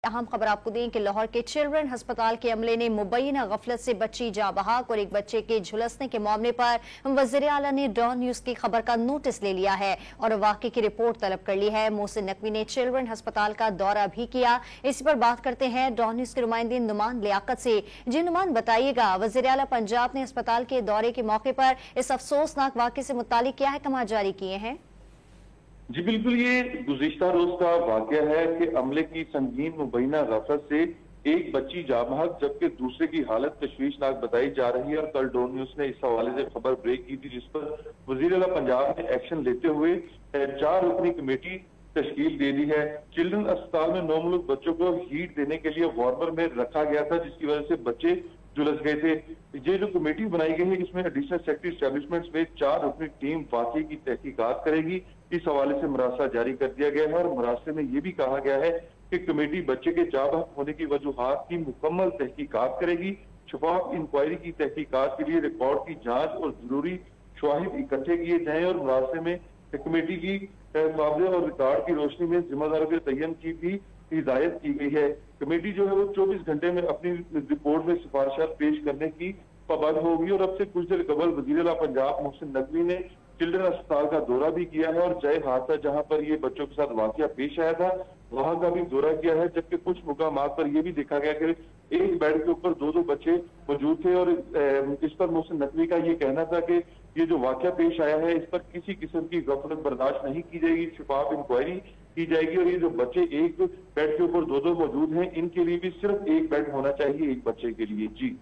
अहम खबर आपको दें कि लाहौर के चिल्ड्रन अस्पताल के अमले ने मुबैना गफलत से बच्ची जाँ बहक और एक बच्चे के झुलसने के मामले पर वज़ीर आला ने डॉन न्यूज की खबर का नोटिस ले लिया है और वाक़े की रिपोर्ट तलब कर ली है। मोहसिन नकवी ने चिल्ड्रन अस्पताल का दौरा भी किया। इसी पर बात करते हैं डॉन न्यूज के नुमाइंदे नुमान लियाकत से। जी नुमान, बताइएगा, वज़ीर आला पंजाब ने अस्पताल के दौरे के मौके पर इस अफसोसनाक वाक़े से मुतालिक क्या अहकाम जारी किए हैं? जी बिल्कुल, ये गुज़िश्ता रोज का वाकया है कि अमले की संगीन मुबैना गफलत से एक बच्ची जाँ बहक जबकि दूसरे की हालत तशवीशनाक बताई जा रही है। और कल डॉन न्यूज ने इस हवाले से खबर ब्रेक की थी, जिस पर वज़ीर आला पंजाब ने एक्शन लेते हुए 4 रुकनी कमेटी तश्कील दे दी है। चिल्ड्रन अस्पताल में 9 मुल्क बच्चों को हीट देने के लिए वार्मर में रखा गया था, जिसकी वजह से बच्चे झुलस गए थे। ये जो कमेटी बनाई गई है, इसमें एडिशनल सेक्रेटरी एस्टेब्लिशमेंट में 4 रुकनी टीम वाकई की तहकीकात करेगी। इस हवाले से मरासा जारी कर दिया गया है और मरासे में ये भी कहा गया है कि कमेटी बच्चे के जाँ बहक होने की वजूहात की मुकम्मल तहकीकात करेगी। शफाफ इंक्वायरी की तहकीकात के लिए रिकॉर्ड की जांच और जरूरी शवाहिद इकट्ठे किए जाएं और मरासे में कमेटी की मामले और रिकॉर्ड की रोशनी में जिम्मेदारों के तयन की भी हिदायत की गई है। कमेटी जो है वो 24 घंटे में अपनी रिपोर्ट में सिफारिशात पेश करने की पाबंद होगी। और अब से कुछ देर कबल वज़ीर आला पंजाब मोहसिन नकवी ने चिल्ड्रन अस्पताल का दौरा भी किया है और जय हादसा जहां पर ये बच्चों के साथ वाकया पेश आया था वहां का भी दौरा किया है। जबकि कुछ मुकामात पर यह भी देखा गया कि एक बेड के ऊपर 2-2 बच्चे मौजूद थे और इस पर मोहसिन नकवी का ये कहना था कि ये जो वाकया पेश आया है इस पर किसी किस्म की गफलत बर्दाश्त नहीं की जाएगी, शफाफ इंक्वायरी की जाएगी। और ये जो बच्चे एक बेड के ऊपर 2-2 मौजूद हैं, इनके लिए भी सिर्फ एक बेड होना चाहिए एक बच्चे के लिए। जी।